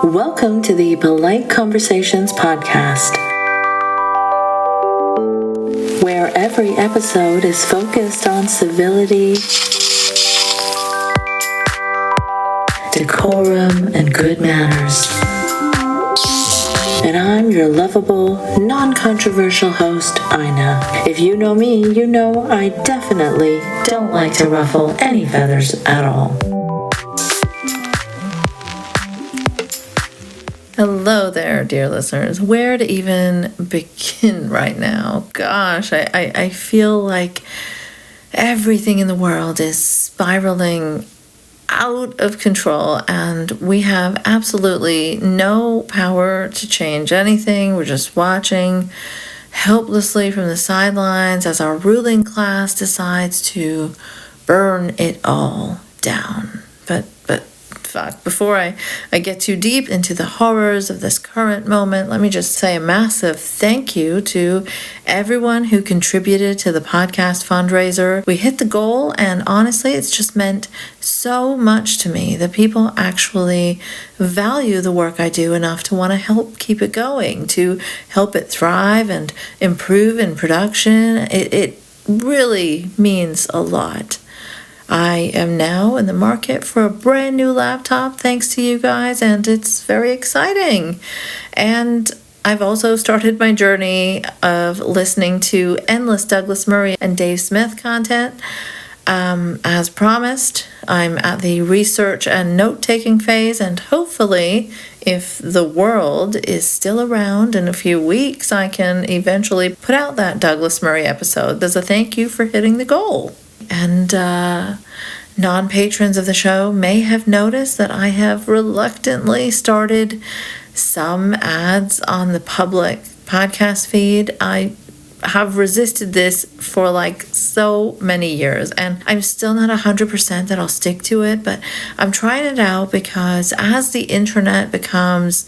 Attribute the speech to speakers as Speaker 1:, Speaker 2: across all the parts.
Speaker 1: Welcome to the Polite Conversations podcast, where every episode is focused on civility, decorum, and good manners. And I'm your lovable, non-controversial host, Ina. If you know me, you know I definitely don't like to ruffle any feathers at all.
Speaker 2: Hello there, dear listeners. Where to even begin right now? Gosh, I feel like everything in the world is spiraling out of control, and we have absolutely no power to change anything. We're just watching helplessly from the sidelines as our ruling class decides to burn it all down. But fuck, before I get too deep into the horrors of this current moment, let me just say a massive thank you to everyone who contributed to the podcast fundraiser. We hit the goal, and honestly, it's just meant so much to me that people actually value the work I do enough to want to help keep it going, to help it thrive and improve in production. It really means a lot. I am now in the market for a brand new laptop thanks to you guys, and it's very exciting. And I've also started my journey of listening to endless Douglas Murray and Dave Smith content. As promised, I'm at the research and note-taking phase, and hopefully, if the world is still around in a few weeks, I can eventually put out that Douglas Murray episode as a thank you for hitting the goal. And non-patrons of the show may have noticed that I have reluctantly started some ads on the public podcast feed. I have resisted this for like so many years, and I'm still not 100% that I'll stick to it, but I'm trying it out because as the internet becomes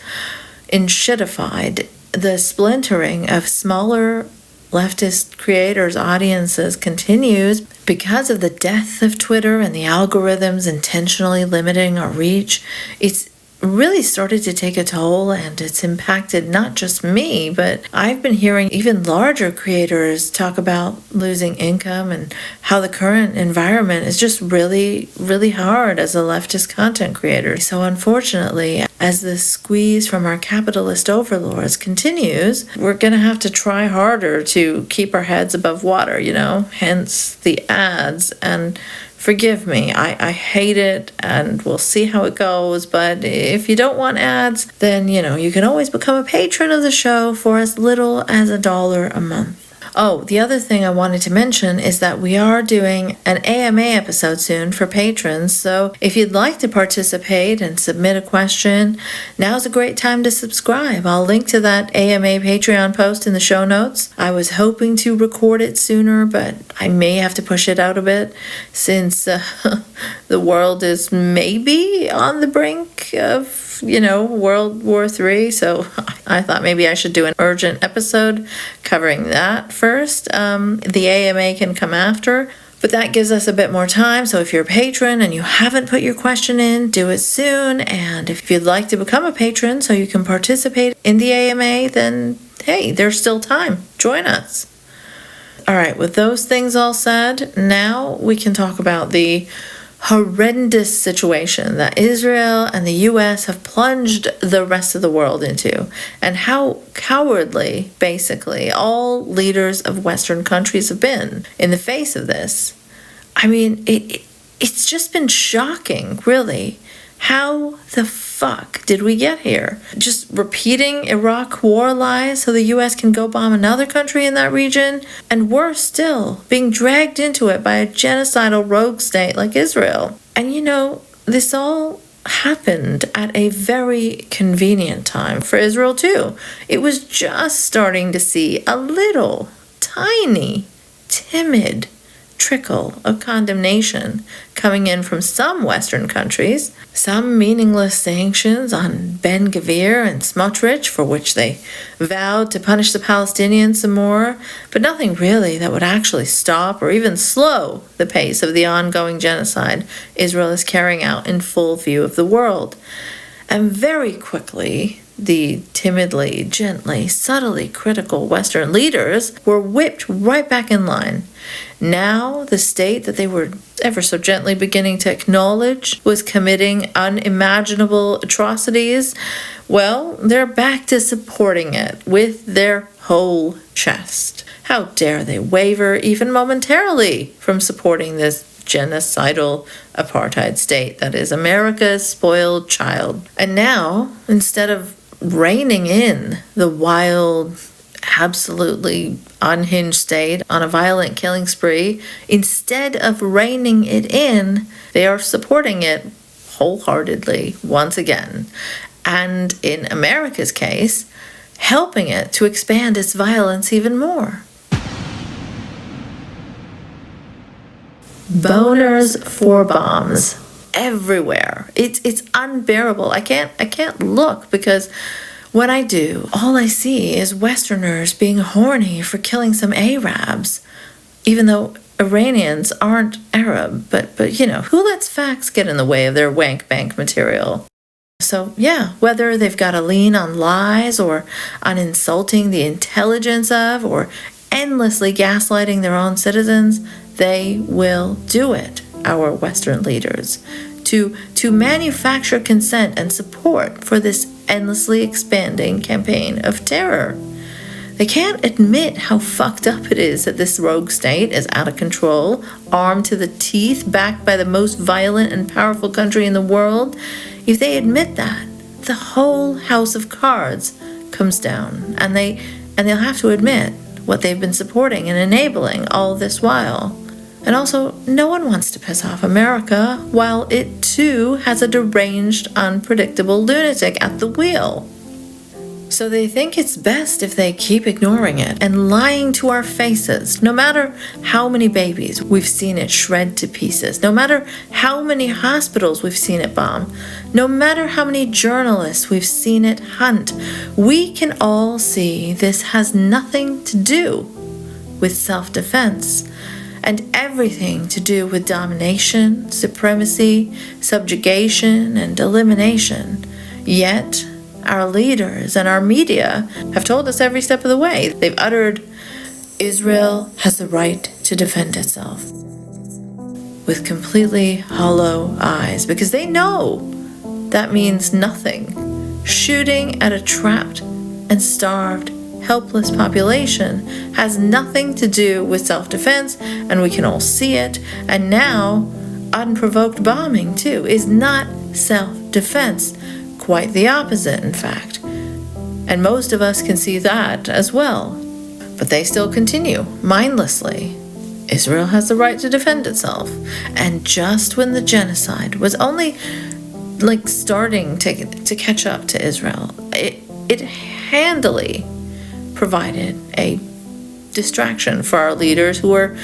Speaker 2: enshittified, the splintering of smaller leftist creators' audiences continues because of the death of Twitter and the algorithms intentionally limiting our reach. It's really started to take a toll, and it's impacted not just me, but I've been hearing even larger creators talk about losing income and how the current environment is just really, really hard as a leftist content creator. So unfortunately, as the squeeze from our capitalist overlords continues, we're going to have to try harder to keep our heads above water, hence the ads. And forgive me, I hate it, and we'll see how it goes, but if you don't want ads, then, you can always become a patron of the show for as little as $1 a month. Oh, the other thing I wanted to mention is that we are doing an AMA episode soon for patrons, so if you'd like to participate and submit a question, now's a great time to subscribe. I'll link to that AMA Patreon post in the show notes. I was hoping to record it sooner, but I may have to push it out a bit since the world is maybe on the brink of World War III, so I thought maybe I should do an urgent episode covering that first. The AMA can come after, but that gives us a bit more time, so if you're a patron and you haven't put your question in, do it soon, and if you'd like to become a patron so you can participate in the AMA, then hey, there's still time. Join us. Alright, with those things all said, now we can talk about the horrendous situation that Israel and the U.S. have plunged the rest of the world into, and how cowardly, basically, all leaders of Western countries have been in the face of this. I mean, it's just been shocking, really. How the fuck did we get here? Just repeating Iraq war lies so the U.S. can go bomb another country in that region? And worse still, being dragged into it by a genocidal rogue state like Israel. And this all happened at a very convenient time for Israel too. It was just starting to see a little, tiny, timid trickle of condemnation coming in from some Western countries, some meaningless sanctions on Ben-Gvir and Smotrich, for which they vowed to punish the Palestinians some more, but nothing really that would actually stop or even slow the pace of the ongoing genocide Israel is carrying out in full view of the world. And very quickly, the timidly, gently, subtly critical Western leaders were whipped right back in line. Now, the state that they were ever so gently beginning to acknowledge was committing unimaginable atrocities. Well, they're back to supporting it with their whole chest. How dare they waver even momentarily from supporting this genocidal apartheid state that is America's spoiled child. And now, instead of reining in the wild, absolutely unhinged state on a violent killing spree, instead of reining it in, they are supporting it wholeheartedly once again. And in America's case, helping it to expand its violence even more. B0ners for bombs everywhere. It's unbearable. I can't look, because when I do, all I see is Westerners being horny for killing some Arabs, even though Iranians aren't Arab. But you know, who lets facts get in the way of their wank bank material? So yeah, whether they've got to lean on lies or on insulting the intelligence of or endlessly gaslighting their own citizens, they will do it, our Western leaders, to manufacture consent and support for this endlessly expanding campaign of terror. They can't admit how fucked up it is that this rogue state is out of control, armed to the teeth, backed by the most violent and powerful country in the world. If they admit that, the whole house of cards comes down, and they'll have to admit what they've been supporting and enabling all this while. And also, no one wants to piss off America while it too has a deranged, unpredictable lunatic at the wheel. So they think it's best if they keep ignoring it and lying to our faces, no matter how many babies we've seen it shred to pieces, no matter how many hospitals we've seen it bomb, no matter how many journalists we've seen it hunt. We can all see this has nothing to do with self-defense, and everything to do with domination, supremacy, subjugation, and elimination. Yet, our leaders and our media have told us every step of the way. They've uttered, Israel has the right to defend itself, with completely hollow eyes, because they know that means nothing. Shooting at a trapped and starved, helpless population has nothing to do with self-defense, and we can all see it. And now, unprovoked bombing, too, is not self-defense. Quite the opposite, in fact. And most of us can see that as well. But they still continue, mindlessly. Israel has the right to defend itself. And just when the genocide was only starting to catch up to Israel, it handily provided a distraction for our leaders who were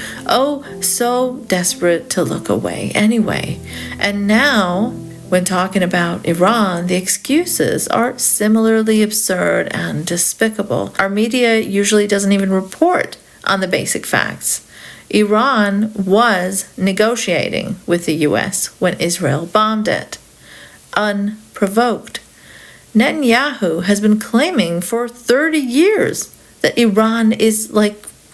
Speaker 2: so desperate to look away anyway. And now, when talking about Iran, the excuses are similarly absurd and despicable. Our media usually doesn't even report on the basic facts. Iran was negotiating with the US when Israel bombed it, unprovoked. Netanyahu has been claiming for 30 years that Iran is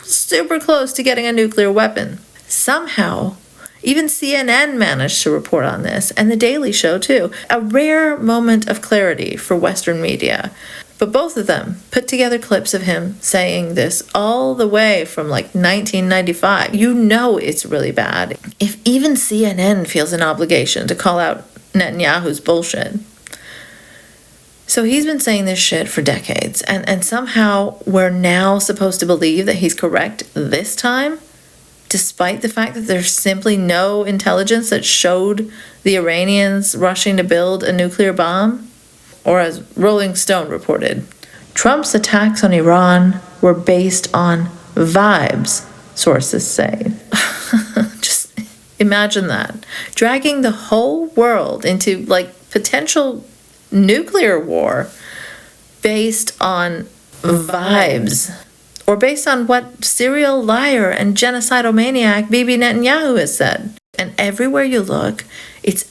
Speaker 2: super close to getting a nuclear weapon. Somehow, even CNN managed to report on this, and The Daily Show too. A rare moment of clarity for Western media. But both of them put together clips of him saying this all the way from 1995. You know it's really bad. If even CNN feels an obligation to call out Netanyahu's bullshit. So he's been saying this shit for decades, and somehow we're now supposed to believe that he's correct this time, despite the fact that there's simply no intelligence that showed the Iranians rushing to build a nuclear bomb. Or as Rolling Stone reported, Trump's attacks on Iran were based on vibes, sources say. Just imagine that. Dragging the whole world into potential nuclear war based on vibes, or based on what serial liar and genocidal maniac Bibi Netanyahu has said. And everywhere you look, it's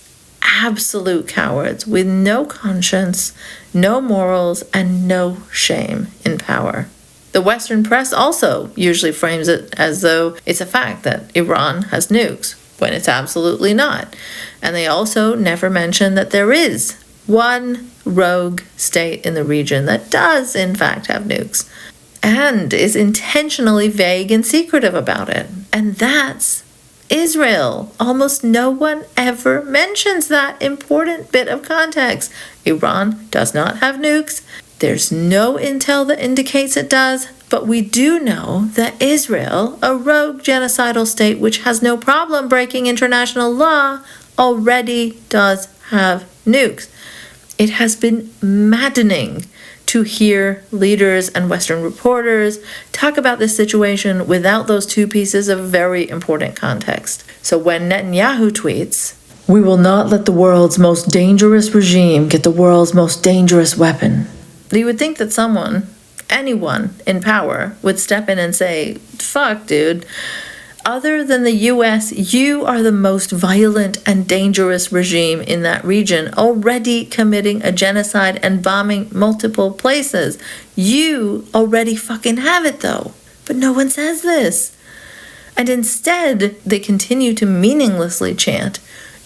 Speaker 2: absolute cowards with no conscience, no morals, and no shame in power. The Western press also usually frames it as though it's a fact that Iran has nukes, when it's absolutely not. And they also never mention that there is one rogue state in the region that does in fact have nukes and is intentionally vague and secretive about it. And that's Israel. Almost no one ever mentions that important bit of context. Iran does not have nukes. There's no intel that indicates it does, but we do know that Israel, a rogue genocidal state which has no problem breaking international law, already does have nukes. It has been maddening to hear leaders and Western reporters talk about this situation without those two pieces of very important context. So when Netanyahu tweets, "We will not let the world's most dangerous regime get the world's most dangerous weapon," you would think that anyone in power would step in and say, "Fuck, dude. Other than the US, you are the most violent and dangerous regime in that region, already committing a genocide and bombing multiple places. You already fucking have it, though." But no one says this. And instead, they continue to meaninglessly chant,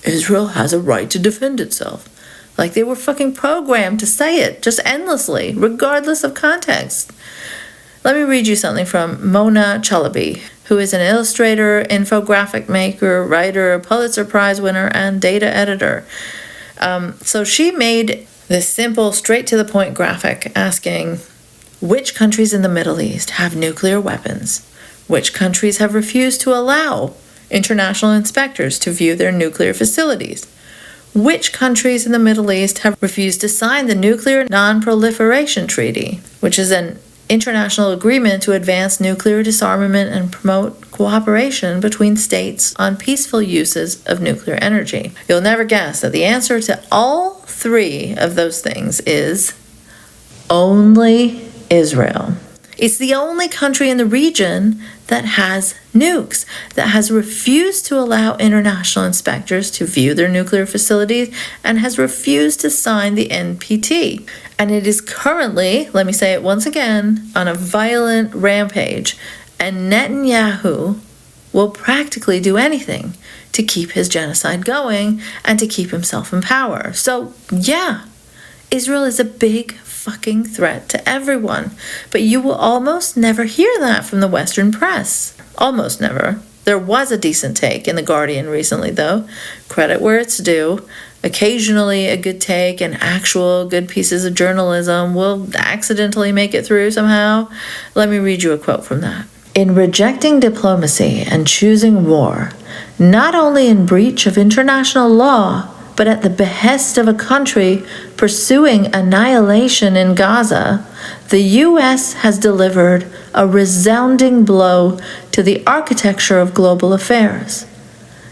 Speaker 2: "Israel has a right to defend itself." Like they were fucking programmed to say it, just endlessly, regardless of context. Let me read you something from Mona Chalabi, who is an illustrator, infographic maker, writer, Pulitzer Prize winner, and data editor. So she made this simple, straight-to-the-point graphic asking, which countries in the Middle East have nuclear weapons? Which countries have refused to allow international inspectors to view their nuclear facilities? Which countries in the Middle East have refused to sign the Nuclear Non-Proliferation Treaty, which is an international agreement to advance nuclear disarmament and promote cooperation between states on peaceful uses of nuclear energy? You'll never guess that the answer to all three of those things is only Israel. It's the only country in the region that has nukes, that has refused to allow international inspectors to view their nuclear facilities, and has refused to sign the NPT. And it is currently, let me say it once again, on a violent rampage. And Netanyahu will practically do anything to keep his genocide going and to keep himself in power. So, yeah, Israel is a big fucking threat to everyone. But you will almost never hear that from the Western press. Almost never. There was a decent take in The Guardian recently, though. Credit where it's due. Occasionally a good take and actual good pieces of journalism will accidentally make it through somehow. Let me read you a quote from that. "In rejecting diplomacy and choosing war, not only in breach of international law, but at the behest of a country pursuing annihilation in Gaza, the U.S. has delivered a resounding blow to the architecture of global affairs.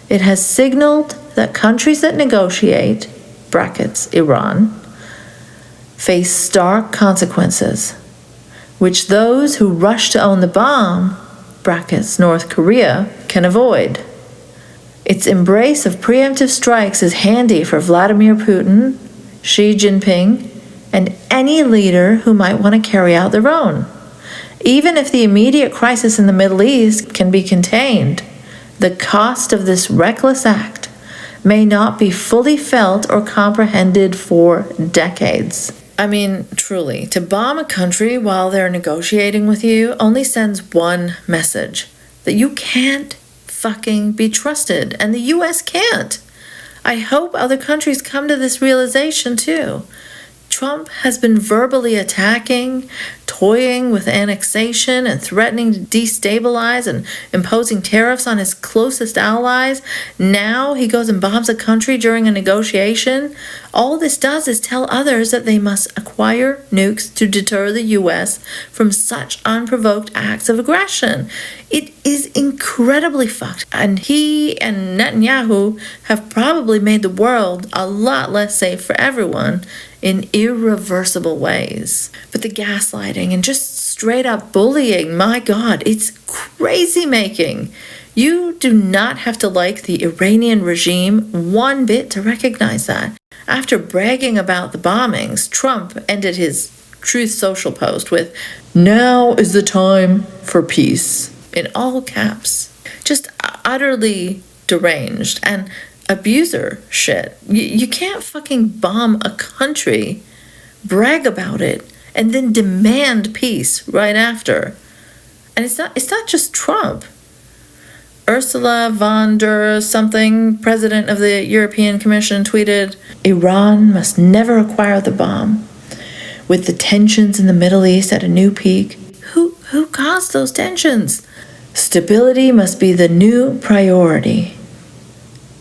Speaker 2: It has signaled that countries that negotiate, brackets Iran, face stark consequences, which those who rush to own the bomb, brackets North Korea, can avoid. Its embrace of preemptive strikes is handy for Vladimir Putin, Xi Jinping, and any leader who might want to carry out their own. Even if the immediate crisis in the Middle East can be contained, the cost of this reckless act may not be fully felt or comprehended for decades." I mean, truly, to bomb a country while they're negotiating with you only sends one message: that you can't fucking be trusted, and the US can't. I hope other countries come to this realization too. Trump has been verbally attacking, toying with annexation, and threatening to destabilize and imposing tariffs on his closest allies. Now he goes and bombs a country during a negotiation. All this does is tell others that they must acquire nukes to deter the U.S. from such unprovoked acts of aggression. It is incredibly fucked, and he and Netanyahu have probably made the world a lot less safe for everyone in irreversible ways. But the gaslighting and just straight up bullying, my God, it's crazy making. You do not have to like the Iranian regime one bit to recognize that. After bragging about the bombings, Trump ended his Truth Social post with, "Now is the time for peace," in all caps. Just utterly deranged and abuser shit. You can't fucking bomb a country, brag about it, and then demand peace right after. And it's not just Trump. Ursula von der something, president of the European Commission, tweeted, "Iran must never acquire the bomb. With the tensions in the Middle East at a new peak." Who caused those tensions? "Stability must be the new priority.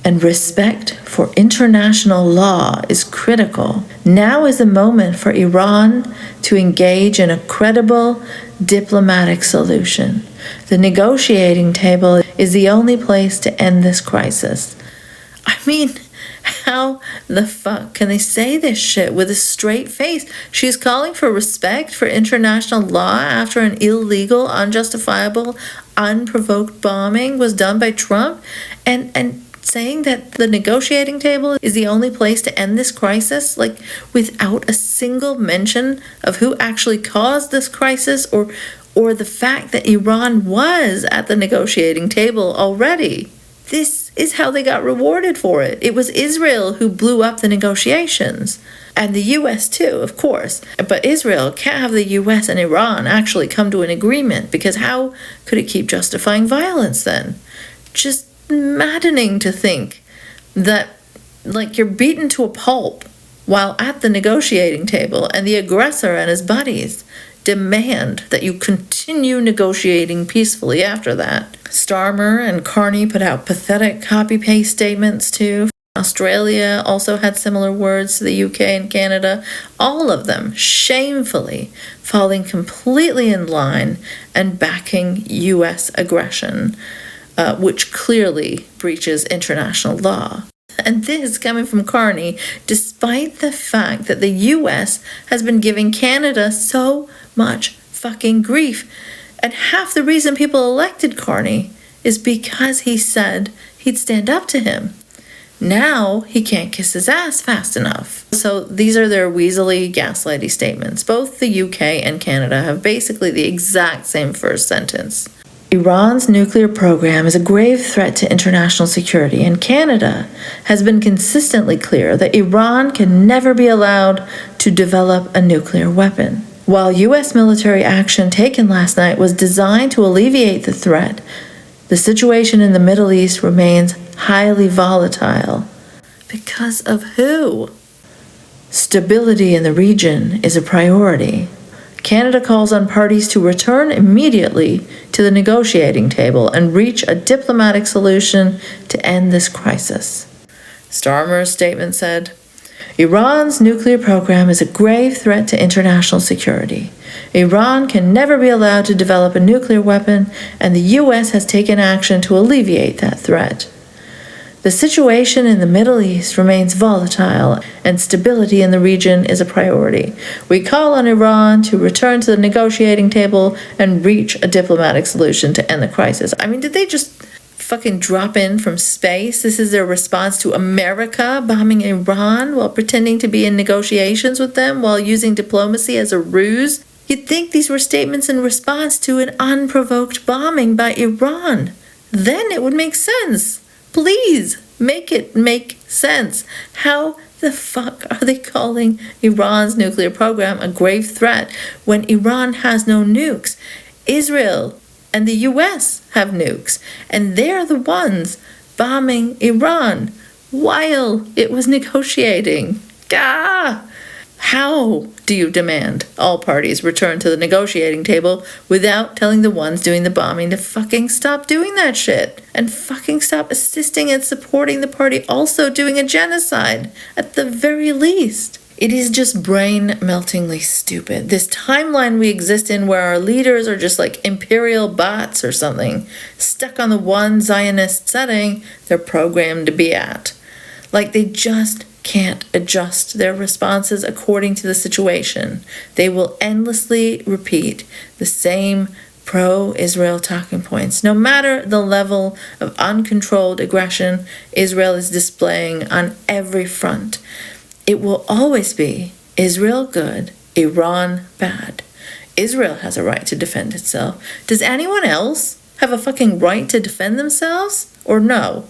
Speaker 2: And respect for international law is critical. Now is the moment for Iran to engage in a credible diplomatic solution. The negotiating table is the only place to end this crisis." I mean, how the fuck can they say this shit with a straight face? She's calling for respect for international law after an illegal, unjustifiable, unprovoked bombing was done by Trump, and saying that the negotiating table is the only place to end this crisis, like without a single mention of who actually caused this crisis or the fact that Iran was at the negotiating table already. This is how they got rewarded for it. It was Israel who blew up the negotiations. And the US too, of course. But Israel can't have the US and Iran actually come to an agreement, because how could it keep justifying violence then? Just maddening to think that, like, you're beaten to a pulp while at the negotiating table, and the aggressor and his buddies demand that you continue negotiating peacefully after that. Starmer and Carney put out pathetic copy-paste statements too. Australia also had similar words to the UK and Canada, all of them shamefully falling completely in line and backing US aggression, which clearly breaches international law. And this coming from Carney, despite the fact that the US has been giving Canada so much fucking grief. And half the reason people elected Carney is because he said he'd stand up to him. Now he can't kiss his ass fast enough. So these are their weaselly, gaslighty statements. Both the UK and Canada have basically the exact same first sentence. Iran's nuclear program is a grave threat to international security, and Canada has been consistently clear that Iran can never be allowed to develop a nuclear weapon. While U.S. military action taken last night was designed to alleviate the threat, the situation in the Middle East remains highly volatile. Because of who? Stability in the region is a priority. Canada calls on parties to return immediately to the negotiating table and reach a diplomatic solution to end this crisis. Starmer's statement said, "Iran's nuclear program is a grave threat to international security. Iran can never be allowed to develop a nuclear weapon, and the U.S. has taken action to alleviate that threat. The situation in the Middle East remains volatile, and stability in the region is a priority. We call on Iran to return to the negotiating table and reach a diplomatic solution to end the crisis." I mean, did they just fucking drop in from space? This is their response to America bombing Iran while pretending to be in negotiations with them while using diplomacy as a ruse? You'd think these were statements in response to an unprovoked bombing by Iran. Then it would make sense. Please, make it make sense. How the fuck are they calling Iran's nuclear program a grave threat when Iran has no nukes? Israel and the US have nukes, and they're the ones bombing Iran while it was negotiating. Gah! How do you demand all parties return to the negotiating table without telling the ones doing the bombing to fucking stop doing that shit? And fucking stop assisting and supporting the party also doing a genocide, at the very least. It is just brain-meltingly stupid. This timeline we exist in where our leaders are just like imperial bots or something, stuck on the one Zionist setting they're programmed to be at. Like they just can't adjust their responses according to the situation. They will endlessly repeat the same pro-Israel talking points. No matter the level of uncontrolled aggression Israel is displaying on every front, it will always be Israel good, Iran bad. Israel has a right to defend itself. Does anyone else have a fucking right to defend themselves? Or no?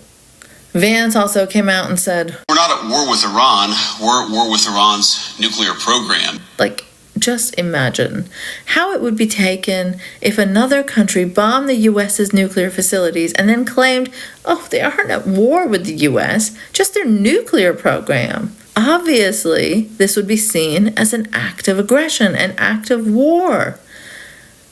Speaker 2: Vance also came out and said,
Speaker 3: "We're not at war with Iran. We're at war with Iran's nuclear program."
Speaker 2: Like, just imagine how it would be taken if another country bombed the US's nuclear facilities and then claimed, oh, they aren't at war with the US, just their nuclear program. Obviously, this would be seen as an act of aggression, an act of war.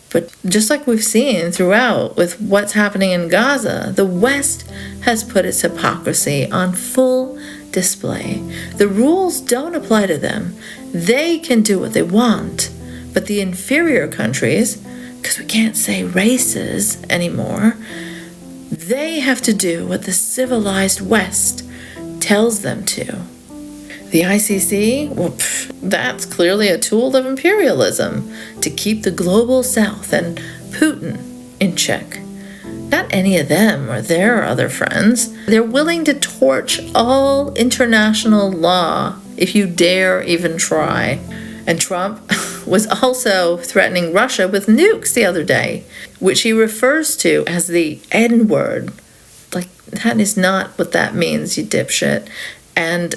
Speaker 2: But just like we've seen throughout with what's happening in Gaza, the West has put its hypocrisy on full display. The rules don't apply to them. They can do what they want. But the inferior countries, because we can't say races anymore, they have to do what the civilized West tells them to. The ICC, well, that's clearly a tool of imperialism to keep the global South and Putin in check. Not any of them or their other friends. They're willing to torch all international law if you dare even try. And Trump was also threatening Russia with nukes the other day, which he refers to as the N-word. Like, that is not what that means, you dipshit. And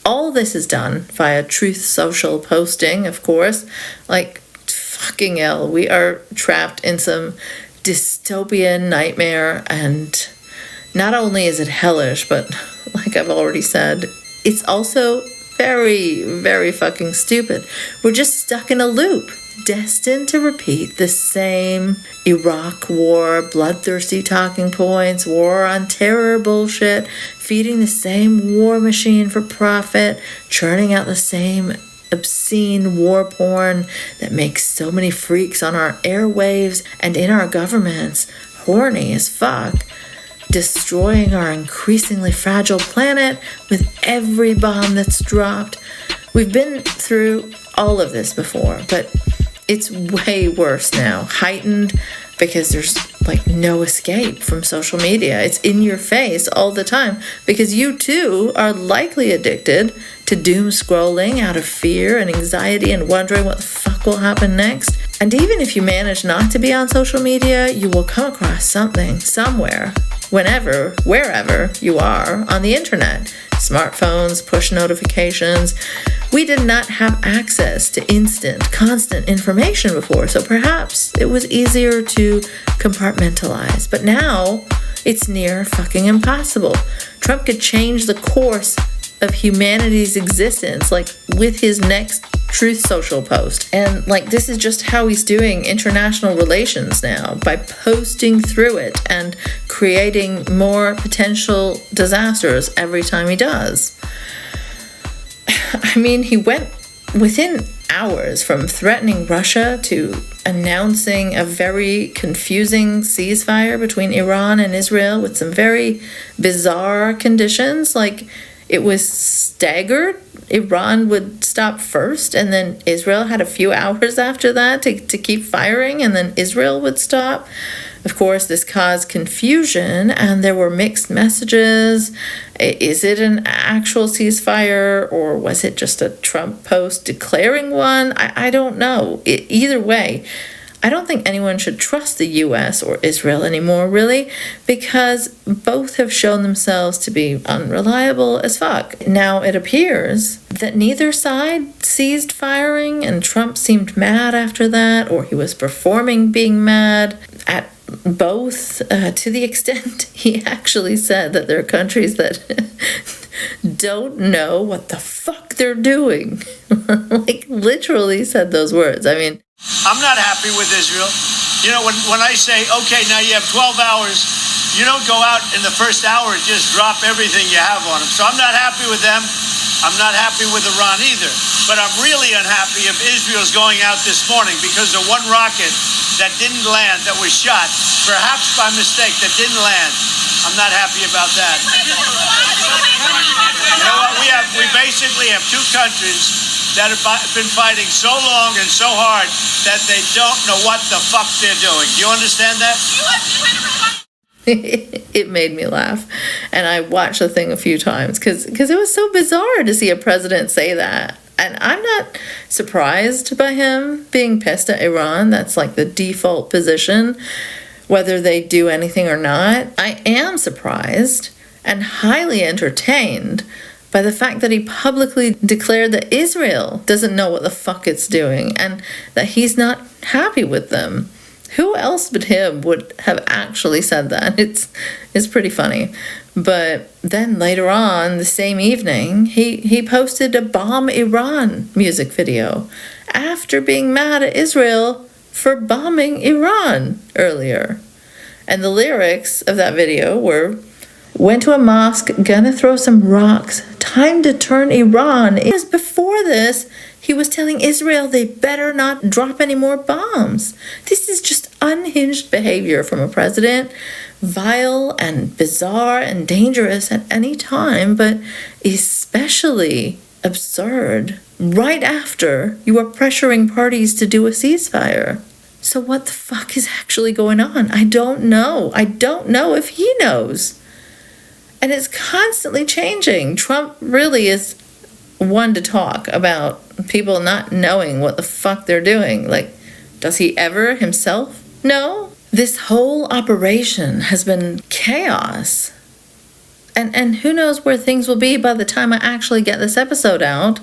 Speaker 2: all this is done via Truth Social posting, of course. Like, fucking hell, we are trapped in some dystopian nightmare, and not only is it hellish, but like I've already said, it's also very, very fucking stupid. We're just stuck in a loop, destined to repeat the same Iraq war, bloodthirsty talking points, war on terror bullshit, feeding the same war machine for profit, churning out the same obscene war porn that makes so many freaks on our airwaves and in our governments horny as fuck, destroying our increasingly fragile planet with every bomb that's dropped. We've been through all of this before, but it's way worse now, heightened because there's like no escape from social media. It's in your face all the time because you too are likely addicted to doom scrolling out of fear and anxiety and wondering what the fuck will happen next. And even if you manage not to be on social media, you will come across something somewhere, whenever, wherever you are on the internet. Smartphones, push notifications. We did not have access to instant, constant information before, so perhaps it was easier to compartmentalize. But now, it's near fucking impossible. Trump could change the course of humanity's existence, like with his next Truth Social post. And like, this is just how he's doing international relations now, by posting through it and creating more potential disasters every time he does. I mean, he went within hours from threatening Russia to announcing a very confusing ceasefire between Iran and Israel with some very bizarre conditions. Like, it was staggered. Iran would stop first, and then Israel had a few hours after that to keep firing, and then Israel would stop. Of course, this caused confusion, and there were mixed messages. Is it an actual ceasefire, or was it just a Trump post declaring one? I don't know. Either way, I don't think anyone should trust the US or Israel anymore, really, because both have shown themselves to be unreliable as fuck. Now, it appears that neither side ceased firing, and Trump seemed mad after that, or he was performing being mad at both, to the extent he actually said that there are countries that don't know what the fuck they're doing. Like, literally said those words. I mean,
Speaker 4: I'm not happy with Israel. You know, when I say, okay, now you have 12 hours, you don't go out in the first hour and just drop everything you have on them. So I'm not happy with them. I'm not happy with Iran either. But I'm really unhappy if Israel's going out this morning because of one rocket that didn't land, that was shot, perhaps by mistake, that didn't land. I'm not happy about that. You know what? We basically have two countries that have been fighting so long and so hard that they don't know what the fuck they're doing. Do you understand that?
Speaker 2: It made me laugh, and I watched the thing a few times because it was so bizarre to see a president say that. And I'm not surprised by him being pissed at Iran. That's like the default position, whether they do anything or not. I am surprised and highly entertained by the fact that he publicly declared that Israel doesn't know what the fuck it's doing and that he's not happy with them. Who else but him would have actually said that? It's pretty funny. But then later on, the same evening, he posted a Bomb Iran music video after being mad at Israel for bombing Iran earlier. And the lyrics of that video were, "Went to a mosque, gonna throw some rocks, time to turn Iran." Because before this, he was telling Israel they better not drop any more bombs. This is just unhinged behavior from a president, vile and bizarre and dangerous at any time, but especially absurd right after you are pressuring parties to do a ceasefire. So what the fuck is actually going on? I don't know. I don't know if he knows. And it's constantly changing. Trump really is one to talk about people not knowing what the fuck they're doing. Like, does he ever himself know? This whole operation has been chaos. And who knows where things will be by the time I actually get this episode out.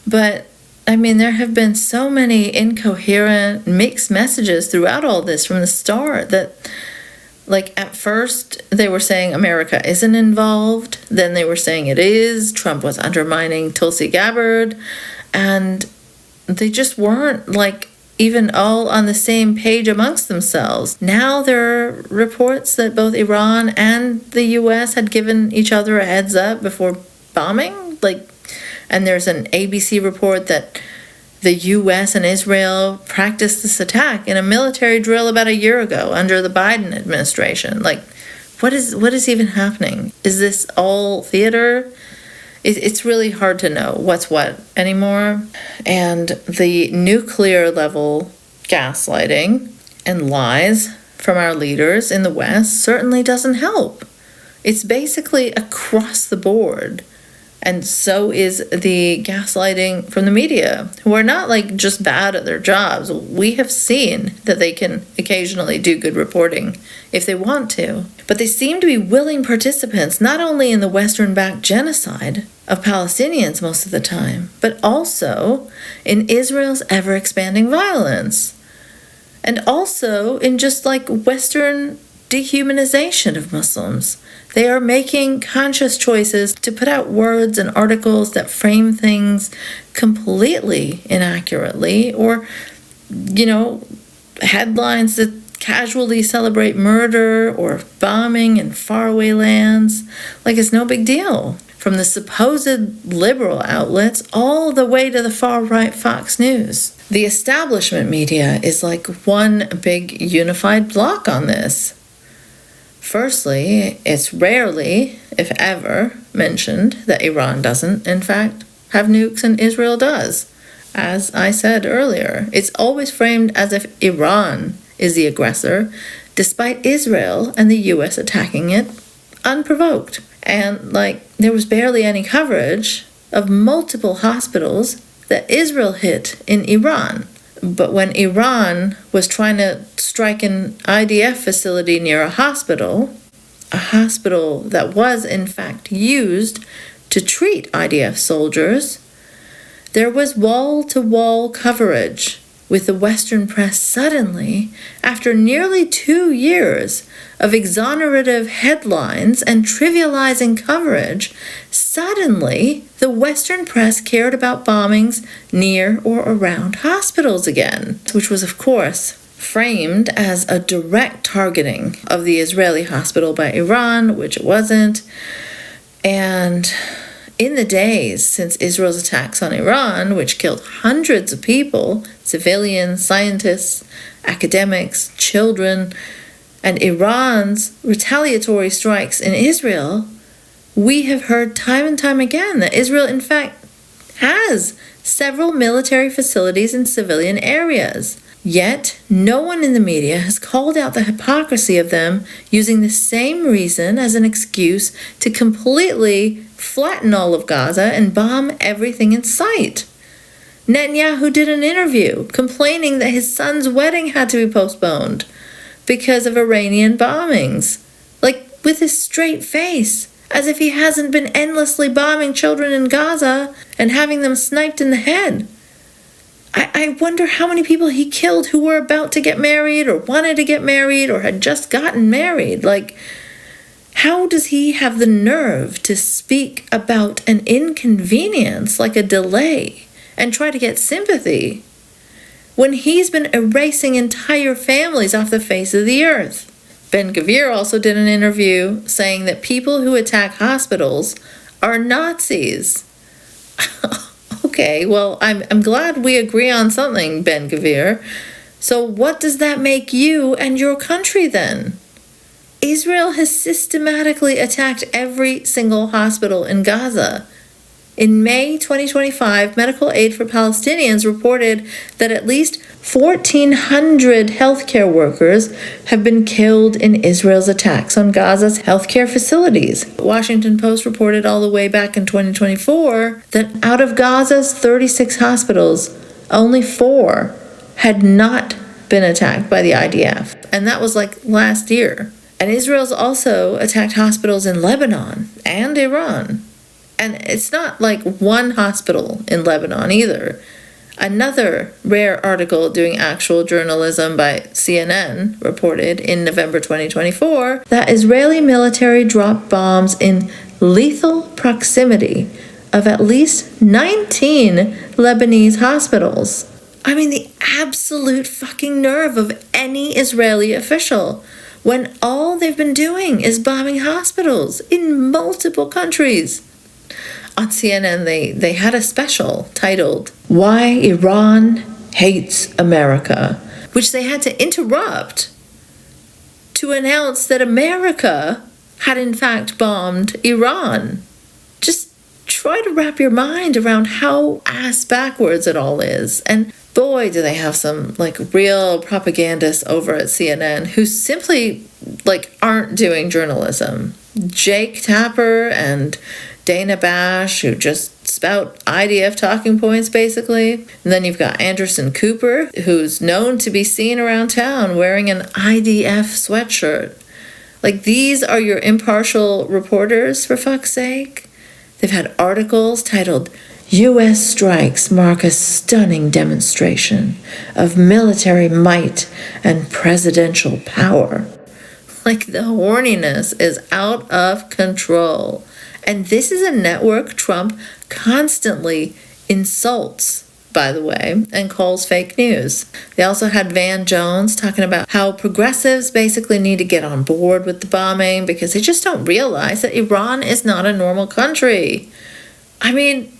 Speaker 2: But, I mean, there have been so many incoherent, mixed messages throughout all this from the start that, like, at first they were saying America isn't involved. Then they were saying it is. Trump was undermining Tulsi Gabbard. And they just weren't, like, even all on the same page amongst themselves. Now there are reports that both Iran and the U.S. had given each other a heads up before bombing. And there's an ABC report that the U.S. and Israel practiced this attack in a military drill about a year ago under the Biden administration. Like, what is even happening? Is this all theater? It's really hard to know what's what anymore. And the nuclear level gaslighting and lies from our leaders in the West certainly doesn't help. It's basically across the board. And so is the gaslighting from the media, who are not like just bad at their jobs. We have seen that they can occasionally do good reporting if they want to. But they seem to be willing participants not only in the Western-backed genocide of Palestinians most of the time, but also in Israel's ever-expanding violence. And also in just like Western dehumanization of Muslims. They are making conscious choices to put out words and articles that frame things completely inaccurately, or, headlines that casually celebrate murder or bombing in faraway lands like it's no big deal. From the supposed liberal outlets all the way to the far-right Fox News. The establishment media is like one big unified block on this. Firstly, it's rarely, if ever, mentioned that Iran doesn't, in fact, have nukes and Israel does. As I said earlier, it's always framed as if Iran is the aggressor, despite Israel and the U.S. attacking it unprovoked. And, there was barely any coverage of multiple hospitals that Israel hit in Iran. But when Iran was trying to strike an IDF facility near a hospital that was in fact used to treat IDF soldiers, there was wall-to-wall coverage, with the Western press suddenly, after nearly 2 years of exonerative headlines and trivializing coverage, suddenly the Western press cared about bombings near or around hospitals again, which was, of course, framed as a direct targeting of the Israeli hospital by Iran, which it wasn't. And In the days since Israel's attacks on Iran, which killed hundreds of people, civilians, scientists, academics, children, and Iran's retaliatory strikes in Israel, we have heard time and time again that Israel, in fact, has several military facilities in civilian areas. Yet, no one in the media has called out the hypocrisy of them using the same reason as an excuse to completely flatten all of Gaza and bomb everything in sight. Netanyahu did an interview complaining that his son's wedding had to be postponed because of Iranian bombings, like with a straight face, as if he hasn't been endlessly bombing children in Gaza and having them sniped in the head. I wonder how many people he killed who were about to get married or wanted to get married or had just gotten married. Like, how does he have the nerve to speak about an inconvenience like a delay and try to get sympathy when he's been erasing entire families off the face of the earth? Ben-Gvir also did an interview saying that people who attack hospitals are Nazis. Okay, well, I'm glad we agree on something, Ben-Gvir. So what does that make you and your country then? Israel has systematically attacked every single hospital in Gaza. In May 2025, Medical Aid for Palestinians reported that at least 1,400 healthcare workers have been killed in Israel's attacks on Gaza's healthcare facilities. The Washington Post reported all the way back in 2024 that out of Gaza's 36 hospitals, only 4 had not been attacked by the IDF. And that was like last year. And Israel's also attacked hospitals in Lebanon and Iran. And it's not like one hospital in Lebanon either. Another rare article doing actual journalism by CNN reported in November 2024 that Israeli military dropped bombs in lethal proximity of at least 19 Lebanese hospitals. I mean, the absolute fucking nerve of any Israeli official when all they've been doing is bombing hospitals in multiple countries. On CNN, they had a special titled, "Why Iran Hates America," which they had to interrupt to announce that America had in fact bombed Iran. Just try to wrap your mind around how ass backwards it all is. And boy, do they have some like real propagandists over at CNN who simply like aren't doing journalism. Jake Tapper and Dana Bash, who just spout IDF talking points, basically. And then you've got Anderson Cooper, who's known to be seen around town wearing an IDF sweatshirt. Like, these are your impartial reporters, for fuck's sake? They've had articles titled, "U.S. strikes mark a stunning demonstration of military might and presidential power." Like, the horniness is out of control. And this is a network Trump constantly insults, by the way, and calls fake news. They also had Van Jones talking about how progressives basically need to get on board with the bombing because they just don't realize that Iran is not a normal country. I mean,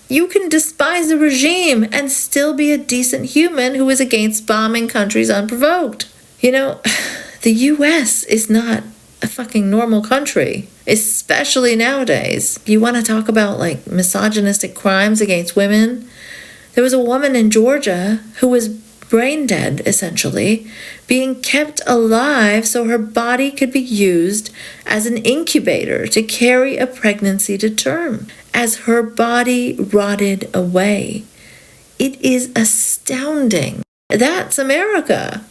Speaker 2: you can despise the regime and still be a decent human who is against bombing countries unprovoked. You know, the U.S. is not a fucking normal country, especially nowadays. You want to talk about like misogynistic crimes against women? There was a woman in Georgia who was brain dead, essentially, being kept alive so her body could be used as an incubator to carry a pregnancy to term, as her body rotted away. It is astounding. That's America.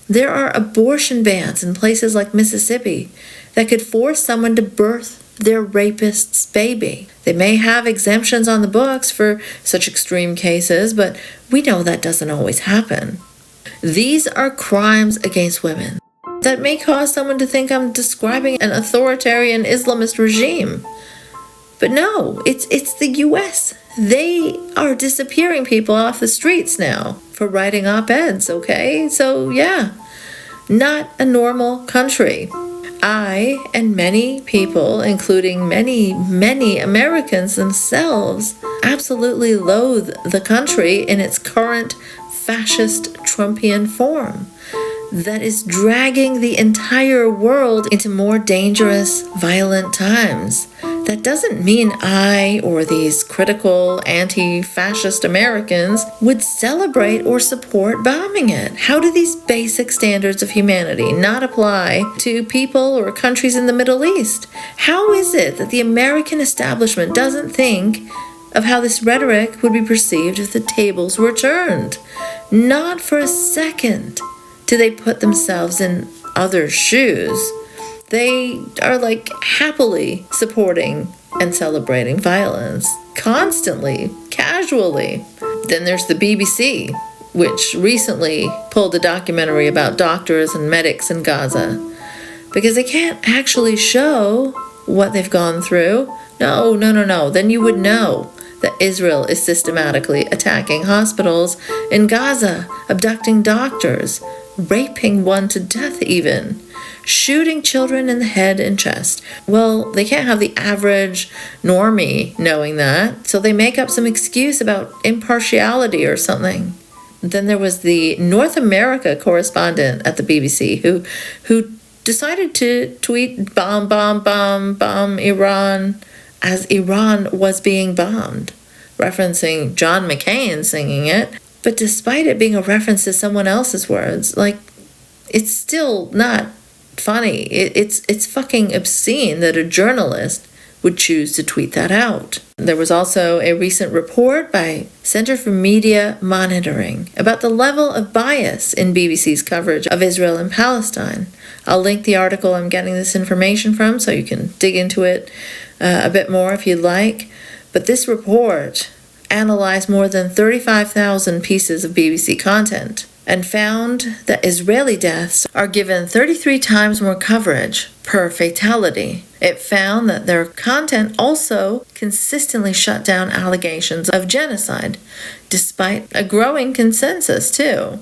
Speaker 2: There are abortion bans in places like Mississippi that could force someone to birth their rapist's baby. They may have exemptions on the books for such extreme cases, but we know that doesn't always happen. These are crimes against women that may cause someone to think I'm describing an authoritarian Islamist regime. But no, it's the U.S. They are disappearing people off the streets now for writing op-eds, okay? So yeah, not a normal country. I and many people, including many Americans themselves, absolutely loathe the country in its current fascist Trumpian form that is dragging the entire world into more dangerous, violent times. That doesn't mean I or these critical anti-fascist Americans would celebrate or support bombing it. How do these basic standards of humanity not apply to people or countries in the Middle East? How is it that the American establishment doesn't think of how this rhetoric would be perceived if the tables were turned? Not for a second do they put themselves in others' shoes. They are like happily supporting and celebrating violence, constantly, casually. Then there's the BBC, which recently pulled a documentary about doctors and medics in Gaza, because they can't actually show what they've gone through. No. Then you would know that Israel is systematically attacking hospitals in Gaza, abducting doctors, raping one to death even, shooting children in the head and chest. Well, they can't have the average normie knowing that, so they make up some excuse about impartiality or something. Then there was the North America correspondent at the BBC who decided to tweet bomb Iran as Iran was being bombed, referencing John McCain singing it. But despite it being a reference to someone else's words, it's still not funny. It's fucking obscene that a journalist would choose to tweet that out. There was also a recent report by Center for Media Monitoring about the level of bias in BBC's coverage of Israel and Palestine. I'll link the article I'm getting this information from so you can dig into it a bit more if you'd like. But this report analyzed more than 35,000 pieces of BBC content and found that Israeli deaths are given 33 times more coverage per fatality. It found that their content also consistently shut down allegations of genocide, despite a growing consensus too.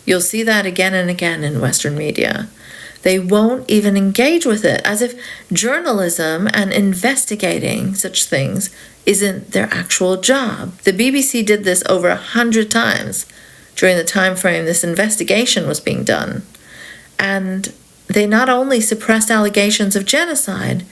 Speaker 2: You'll see that again and again in Western media. They won't even engage with it, as if journalism and investigating such things isn't their actual job. The BBC did this over 100 times during the time frame this investigation was being done. And they not only suppressed allegations of genocide,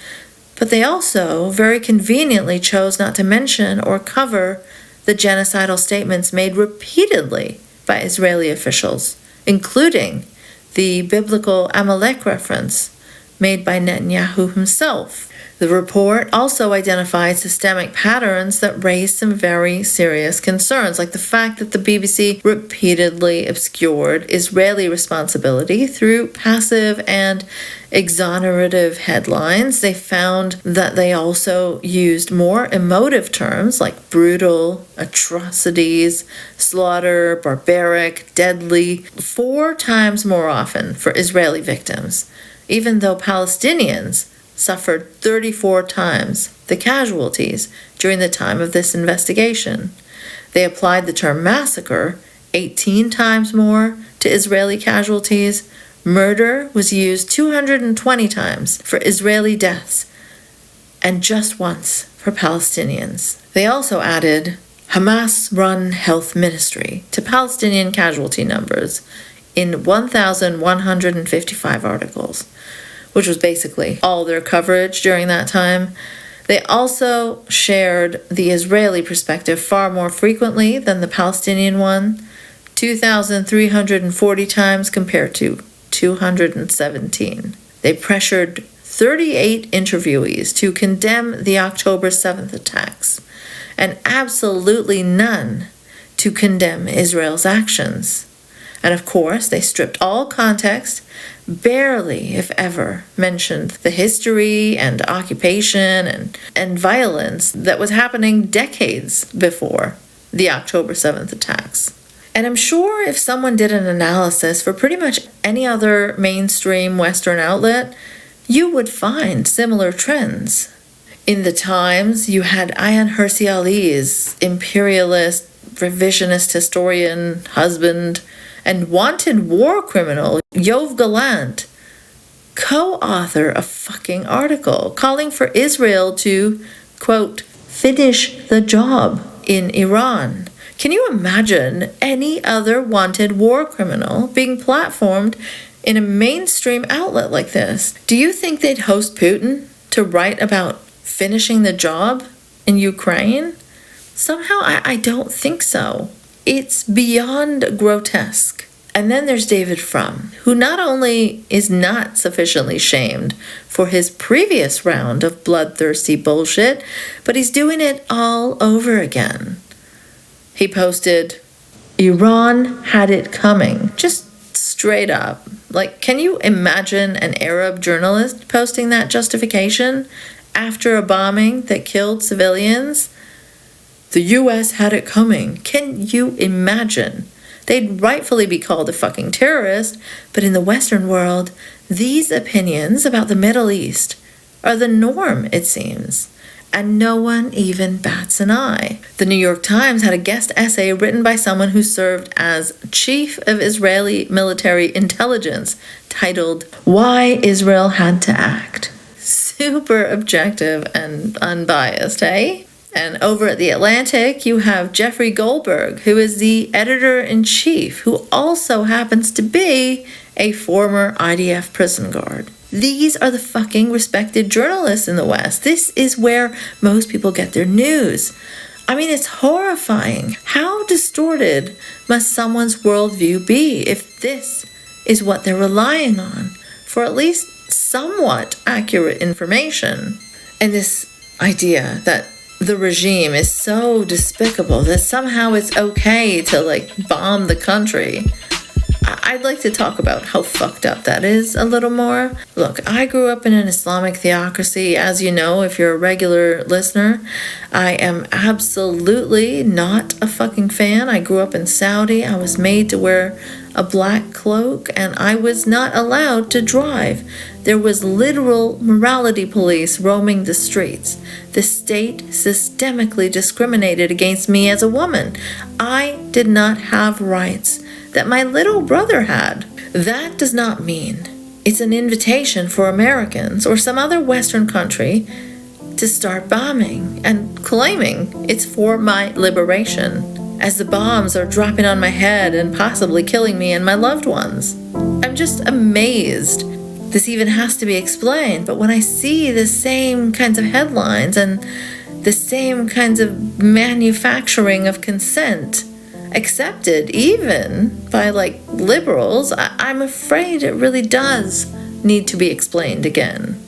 Speaker 2: but they also very conveniently chose not to mention or cover the genocidal statements made repeatedly by Israeli officials, including the biblical Amalek reference made by Netanyahu himself. The report also identified systemic patterns that raised some very serious concerns, like the fact that the BBC repeatedly obscured Israeli responsibility through passive and exonerative headlines. They found that they also used more emotive terms like brutal, atrocities, slaughter, barbaric, deadly, 4 times more often for Israeli victims, even though Palestinians suffered 34 times the casualties during the time of this investigation. They applied the term massacre 18 times more to Israeli casualties. Murder was used 220 times for Israeli deaths, and just once for Palestinians. They also added Hamas-run health ministry to Palestinian casualty numbers in 1,155 articles, which was basically all their coverage during that time. They also shared the Israeli perspective far more frequently than the Palestinian one, 2,340 times compared to 217. They pressured 38 interviewees to condemn the October 7th attacks, and absolutely none to condemn Israel's actions. And of course, they stripped all context, barely, if ever, mentioned the history and occupation and violence that was happening decades before the October 7th attacks. And I'm sure if someone did an analysis for pretty much any other mainstream Western outlet, you would find similar trends. In the Times, you had Ayaan Hirsi Ali's imperialist, revisionist historian husband and wanted war criminal Yoav Gallant co-author a fucking article calling for Israel to, quote, finish the job in Iran. Can you imagine any other wanted war criminal being platformed in a mainstream outlet like this? Do you think they'd host Putin to write about finishing the job in Ukraine? Somehow I don't think so. It's beyond grotesque. And then there's David Frum, who not only is not sufficiently shamed for his previous round of bloodthirsty bullshit, but he's doing it all over again. He posted, Iran had it coming. Just straight up. Like, can you imagine an Arab journalist posting that justification after a bombing that killed civilians? The U.S. had it coming. Can you imagine? They'd rightfully be called a fucking terrorist, but in the Western world, these opinions about the Middle East are the norm, it seems. And no one even bats an eye. The New York Times had a guest essay written by someone who served as chief of Israeli military intelligence, titled, Why Israel Had to Act. Super objective and unbiased, eh? And over at The Atlantic, you have Jeffrey Goldberg, who is the editor-in-chief, who also happens to be a former IDF prison guard. These are the fucking respected journalists in the West. This is where most people get their news. I mean, it's horrifying. How distorted must someone's worldview be if this is what they're relying on for at least somewhat accurate information? And this idea that the regime is so despicable that somehow it's okay to bomb the country. I'd like to talk about how fucked up that is a little more. Look, I grew up in an Islamic theocracy. As you know, if you're a regular listener, I am absolutely not a fucking fan. I grew up in Saudi. I was made to wear a black cloak, and I was not allowed to drive. There was literal morality police roaming the streets. The state systemically discriminated against me as a woman. I did not have rights that my little brother had. That does not mean it's an invitation for Americans or some other Western country to start bombing and claiming it's for my liberation, as the bombs are dropping on my head and possibly killing me and my loved ones. I'm just amazed this even has to be explained, but when I see the same kinds of headlines and the same kinds of manufacturing of consent accepted even by liberals, I'm afraid it really does need to be explained again.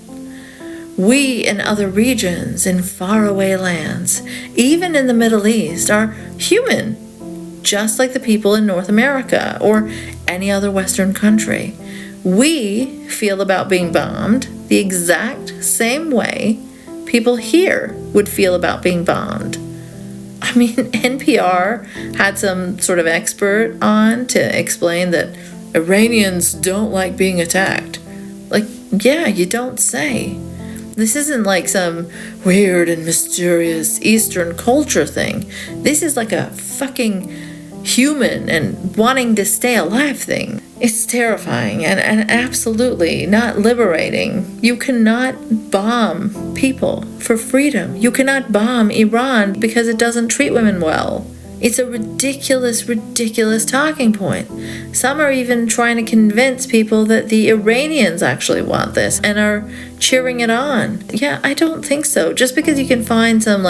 Speaker 2: We in other regions, in faraway lands, even in the Middle East, are human, just like the people in North America or any other Western country. We feel about being bombed the exact same way people here would feel about being bombed. I mean, NPR had some sort of expert on to explain that Iranians don't like being attacked. Yeah, you don't say. This isn't like some weird and mysterious Eastern culture thing. This is like a fucking human and wanting to stay alive thing. It's terrifying and absolutely not liberating. You cannot bomb people for freedom. You cannot bomb Iran because it doesn't treat women well. It's a ridiculous, ridiculous talking point. Some are even trying to convince people that the Iranians actually want this and are cheering it on. Yeah, I don't think so. Just because you can find some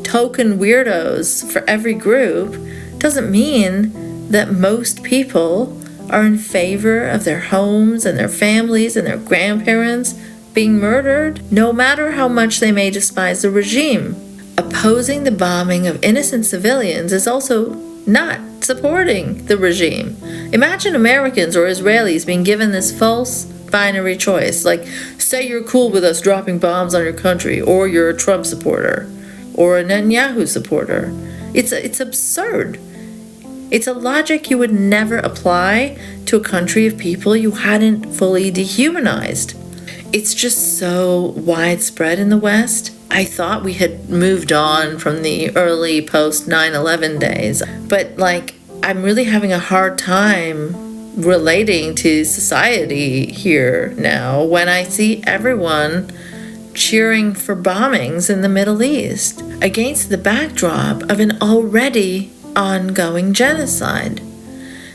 Speaker 2: token weirdos for every group doesn't mean that most people are in favor of their homes and their families and their grandparents being murdered, no matter how much they may despise the regime. Opposing the bombing of innocent civilians is also not supporting the regime. Imagine Americans or Israelis being given this false binary choice, say you're cool with us dropping bombs on your country, or you're a Trump supporter, or a Netanyahu supporter. It's absurd. It's a logic you would never apply to a country of people you hadn't fully dehumanized. It's just so widespread in the West. I thought we had moved on from the early post 9/11 days, but I'm really having a hard time relating to society here now when I see everyone cheering for bombings in the Middle East against the backdrop of an already ongoing genocide.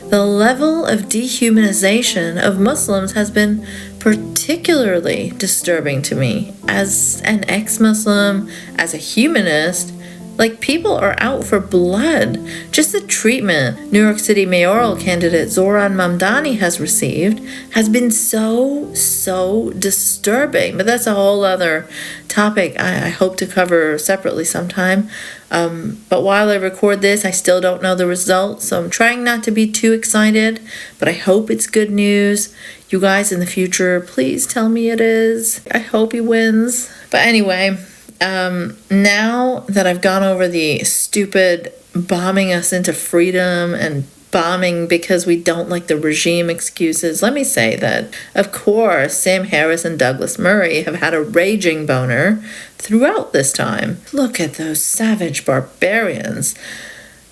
Speaker 2: The level of dehumanization of Muslims has been particularly disturbing to me as an ex-Muslim, as a humanist. Like, people are out for blood. Just the treatment New York City mayoral candidate Zoran Mamdani has received has been so disturbing. But that's a whole other topic I hope to cover separately sometime. But while I record this, I still don't know the results, so I'm trying not to be too excited, but I hope it's good news. You guys in the future, please tell me it is. I hope he wins. But anyway, now that I've gone over the stupid bombing us into freedom and bombing because we don't like the regime excuses, let me say that, of course, Sam Harris and Douglas Murray have had a raging boner throughout this time. Look at those savage barbarians.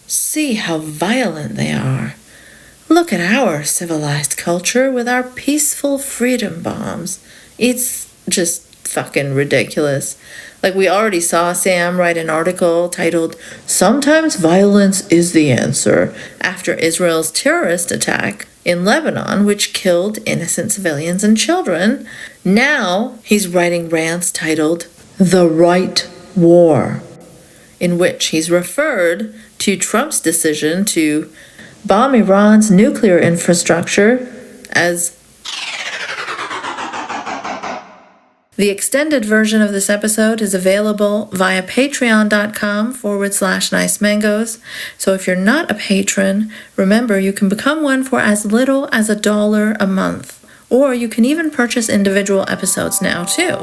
Speaker 2: See how violent they are. Look at our civilized culture with our peaceful freedom bombs. It's just fucking ridiculous. Like, we already saw Sam write an article titled "Sometimes Violence is the Answer" after Israel's terrorist attack in Lebanon, which killed innocent civilians and children. Now he's writing rants titled "The Right War," in which he's referred to Trump's decision to bomb Iran's nuclear infrastructure as. The extended version of this episode is available via patreon.com/nicemangoes. So if you're not a patron, remember you can become one for as little as $1 a month. Or you can even purchase individual episodes now too.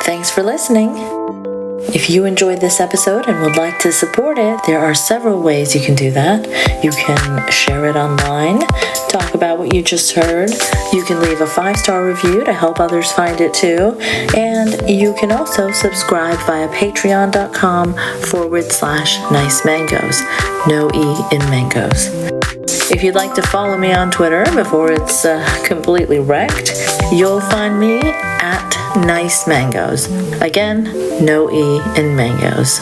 Speaker 1: Thanks for listening. If you enjoyed this episode and would like to support it, there are several ways you can do that. You can share it online, talk about what you just heard. You can leave a 5-star review to help others find it too. And you can also subscribe via patreon.com/nicemangoes. No E in mangoes. If you'd like to follow me on Twitter before it's completely wrecked, you'll find me at Nice Mangoes. Again, no E in mangoes.